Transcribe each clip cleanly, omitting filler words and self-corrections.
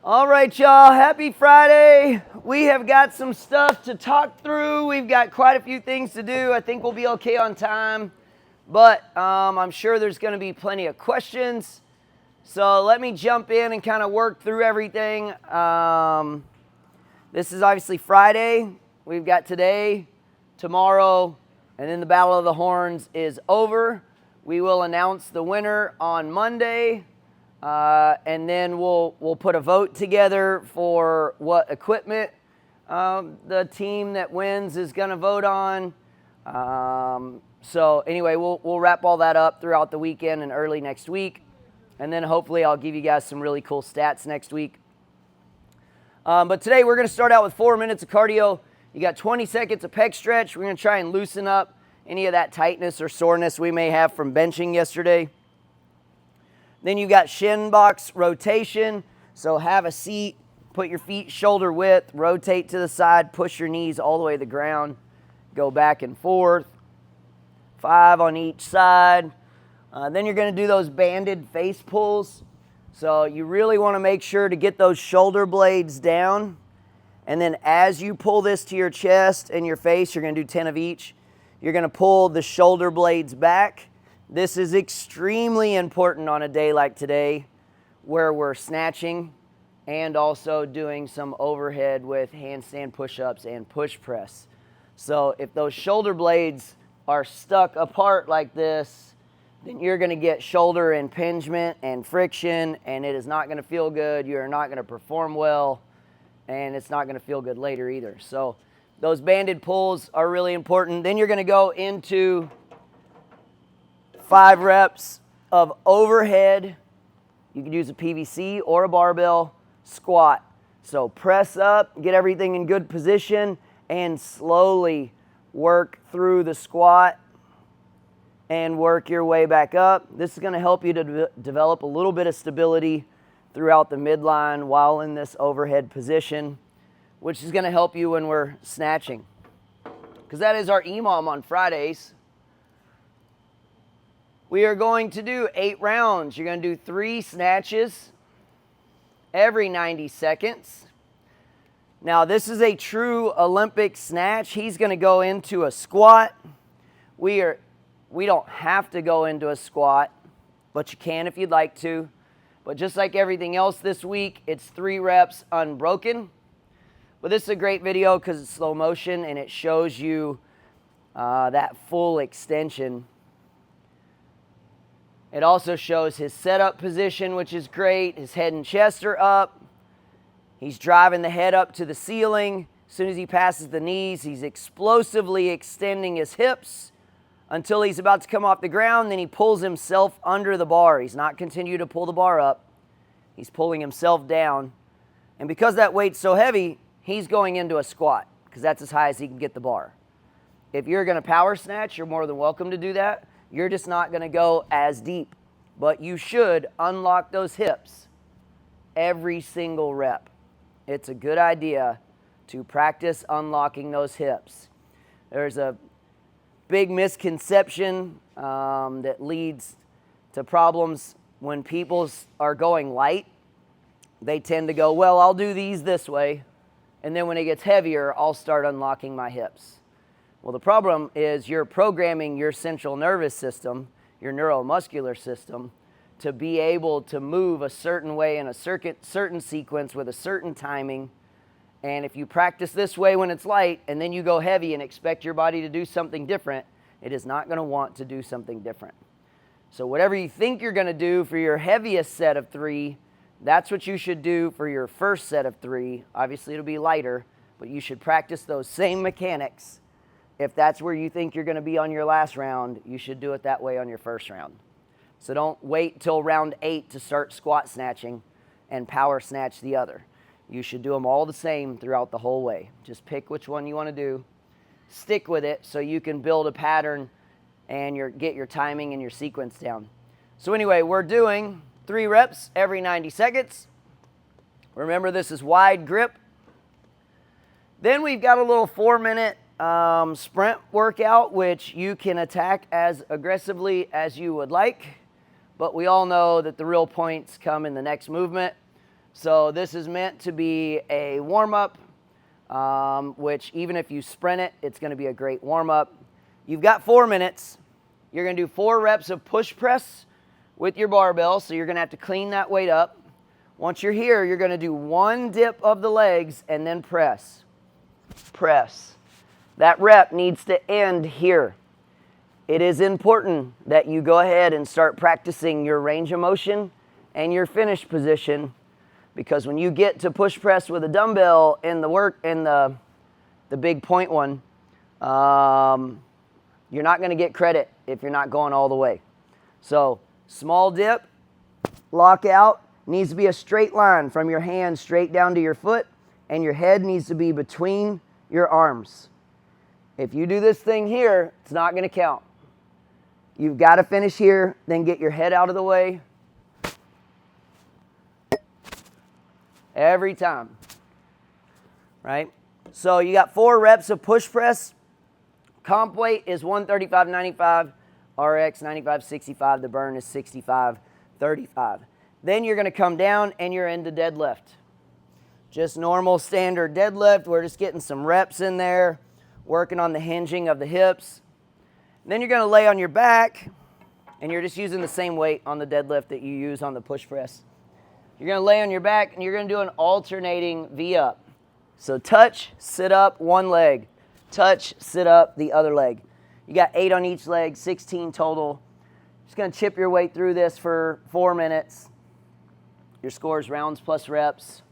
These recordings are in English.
All right, y'all, happy Friday. We have got some stuff to talk through. We've got quite a few things to do. I think we'll be okay on time, but I'm sure there's going to be plenty of questions. So let me jump in and kind of work through everything. This is obviously Friday. We've got today, tomorrow, and then the Battle of the Horns is over. We will announce the winner on Monday. And then we'll put a vote together for what equipment the team that wins is going to vote on. So anyway, we'll wrap all that up throughout the weekend and early next week. And then hopefully I'll give you guys some really cool stats next week. But today we're going to start out with 4 minutes of cardio. You got 20 seconds of pec stretch. We're going to try and loosen up any of that tightness or soreness we may have from benching yesterday. Then you got shin box rotation. So have a seat, put your feet shoulder width, rotate to the side, push your knees all the way to the ground, go back and forth. 5 on each side. Then you're going to do those banded face pulls. So you really want to make sure to get those shoulder blades down. And then as you pull this to your chest and your face, you're going to do 10 of each. You're going to pull the shoulder blades back. This is extremely important on a day like today where we're snatching and also doing some overhead with handstand push-ups and push press. So if those shoulder blades are stuck apart like this, then you're going to get shoulder impingement and friction, and it is not going to feel good. You're not going to perform well, and it's not going to feel good later either. So those banded pulls are really important. Then you're going to go into 5 reps of overhead. You can use a PVC or a barbell squat. So press up, get everything in good position, and slowly work through the squat and work your way back up. This is going to help you to develop a little bit of stability throughout the midline while in this overhead position, which is going to help you when we're snatching. Because that is our EMOM on Fridays. We are going to do 8 rounds. You're going to do 3 snatches every 90 seconds. Now, this is a true Olympic snatch. He's going to go into a squat. We don't have to go into a squat, but you can if you'd like to. But just like everything else this week, it's 3 reps unbroken. But this is a great video because it's slow motion and it shows you that full extension. It also shows his setup position, which is great. His head and chest are up. He's driving the head up to the ceiling. As soon as he passes the knees, he's explosively extending his hips until he's about to come off the ground. Then he pulls himself under the bar. He's not continuing to pull the bar up. He's pulling himself down. And because that weight's so heavy, he's going into a squat because that's as high as he can get the bar. If you're going to power snatch, you're more than welcome to do that. You're just not going to go as deep, but you should unlock those hips every single rep. It's a good idea to practice unlocking those hips. There's a big misconception that leads to problems when people are going light. They tend to go, well, I'll do these this way, and then when it gets heavier, I'll start unlocking my hips. Well, the problem is you're programming your central nervous system, your neuromuscular system, to be able to move a certain way in a certain sequence with a certain timing. And if you practice this way when it's light and then you go heavy and expect your body to do something different, it is not going to want to do something different. So whatever you think you're going to do for your heaviest set of 3, that's what you should do for your first set of 3. Obviously, it'll be lighter, but you should practice those same mechanics. If that's where you think you're going to be on your last round, you should do it that way on your first round. So don't wait till round 8 to start squat snatching and power snatch the other. You should do them all the same throughout the whole way. Just pick which one you want to do. Stick with it so you can build a pattern and get your timing and your sequence down. So anyway, we're doing 3 reps every 90 seconds. Remember, this is wide grip. Then we've got a little 4-minute sprint workout, which you can attack as aggressively as you would like, but we all know that the real points come in the next movement. So this is meant to be a warm-up, which even if you sprint it, it's going to be a great warm-up. You've got 4 minutes. You're going to do 4 reps of push press with your barbell, so you're going to have to clean that weight up. Once you're here, you're going to do 1 dip of the legs and then press. Press. That rep needs to end here. It is important that you go ahead and start practicing your range of motion and your finish position, because when you get to push press with a dumbbell in the big point one, you're not going to get credit if you're not going all the way. So small dip, lock out, needs to be a straight line from your hand straight down to your foot, and your head needs to be between your arms. If you do this thing here, it's not going to count. You've got to finish here, then get your head out of the way. Every time. Right? So you got 4 reps of push press. Comp weight is 135.95, RX 95.65, the burn is 65.35. Then you're going to come down and you're into deadlift. Just normal standard deadlift. We're just getting some reps in there, working on the hinging of the hips. Then you're going to lay on your back, and you're just using the same weight on the deadlift that you use on the push press. You're going to lay on your back, and you're going to do an alternating V-up. So touch, sit up, one leg. Touch, sit up, the other leg. You got 8 on each leg, 16 total. Just going to chip your way through this for 4 minutes. Your score is rounds plus reps.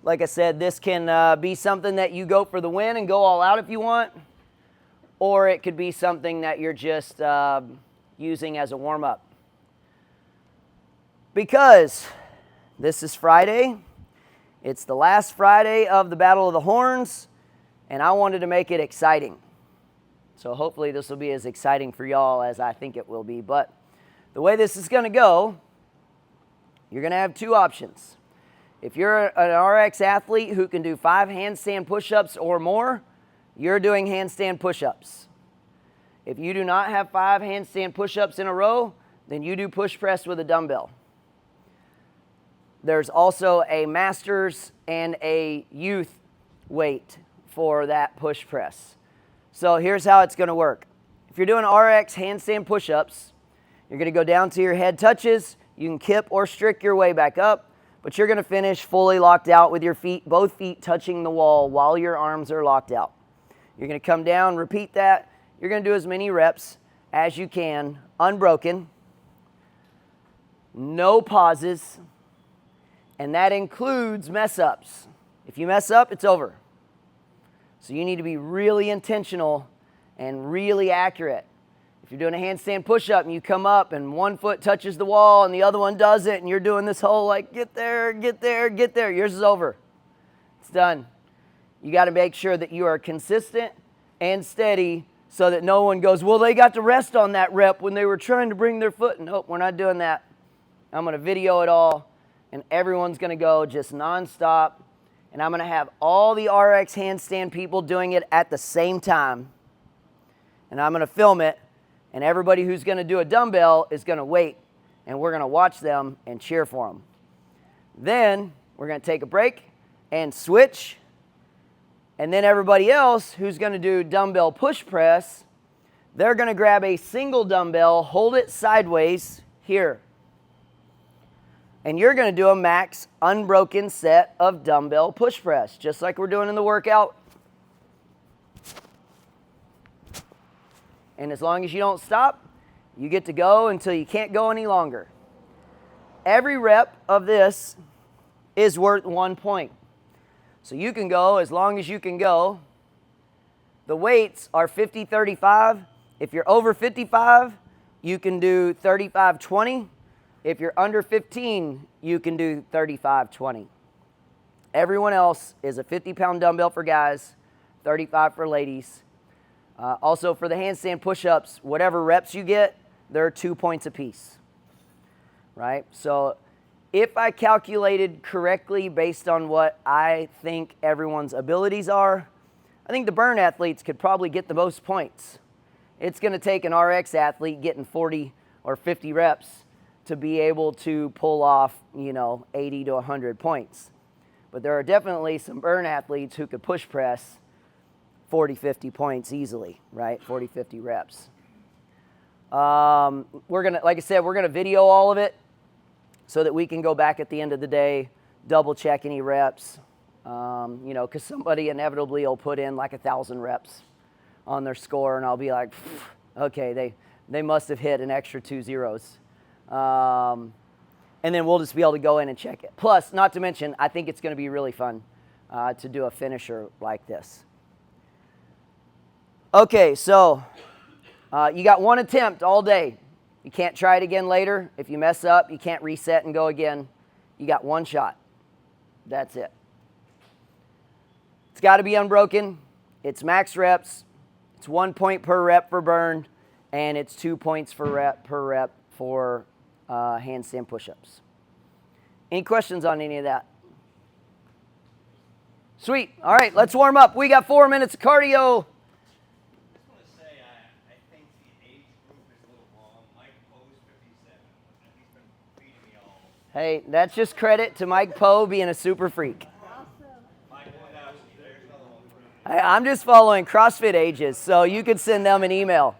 Like I said, this can be something that you go for the win and go all out if you want, or it could be something that you're just using as a warm-up. Because this is Friday, it's the last Friday of the Battle of the Horns, and I wanted to make it exciting. So hopefully this will be as exciting for y'all as I think it will be. But the way this is going to go, you're going to have 2 options. If you're an RX athlete who can do 5 handstand push-ups or more, you're doing handstand push-ups. If you do not have 5 handstand push-ups in a row, then you do push press with a dumbbell. There's also a master's and a youth weight for that push press. So here's how it's going to work. If you're doing RX handstand push-ups, you're going to go down to your head touches. You can kip or strict your way back up, but you're going to finish fully locked out with your feet, both feet touching the wall while your arms are locked out. You're going to come down, repeat that. You're going to do as many reps as you can, unbroken, no pauses, and that includes mess-ups. If you mess up, it's over. So you need to be really intentional and really accurate. If you're doing a handstand push-up and you come up and one foot touches the wall and the other one doesn't, and you're doing this whole like, get there, get there, get there, yours is over. It's done. You got to make sure that you are consistent and steady so that no one goes, well, they got to rest on that rep when they were trying to bring their foot. Nope, we're not doing that. I'm going to video it all, and everyone's going to go just nonstop. And I'm going to have all the RX handstand people doing it at the same time. And I'm going to film it. And everybody who's going to do a dumbbell is going to wait. And we're going to watch them and cheer for them. Then we're going to take a break and switch. And then everybody else who's going to do dumbbell push press, they're going to grab a single dumbbell, hold it sideways here. And you're going to do a max unbroken set of dumbbell push press, just like we're doing in the workout. And as long as you don't stop, you get to go until you can't go any longer. Every rep of this is worth 1 point. So you can go as long as you can go. The weights are 50-35. If you're over 55, you can do 35-20. If you're under 15, you can do 35-20. Everyone else is a 50-pound dumbbell for guys, 35 for ladies. Also for the handstand push-ups, whatever reps you get, they're 2 points apiece. Right? So if I calculated correctly based on what I think everyone's abilities are, I think the burn athletes could probably get the most points. It's going to take an RX athlete getting 40 or 50 reps to be able to pull off, 80 to 100 points. But there are definitely some burn athletes who could push press 40, 50 points easily, right? 40, 50 reps. Like I said, we're gonna video all of it so that we can go back at the end of the day, double check any reps, because somebody inevitably will put in like 1,000 reps on their score, and I'll be like, okay, they must have hit an extra 2 zeros. And then we'll just be able to go in and check it. Plus, not to mention, I think it's going to be really fun to do a finisher like this. Okay, so you got one attempt all day. You can't try it again later. If you mess up, you can't reset and go again. You got one shot. That's it. It's got to be unbroken. It's max reps. It's 1 point per rep for burn, and it's 2 points per rep for handstand push-ups. Any questions on any of that? Sweet. All right, let's warm up. We got 4 minutes of cardio. Hey, that's just credit to Mike Poe being a super freak. I'm just following CrossFit Ages, so you could send them an email.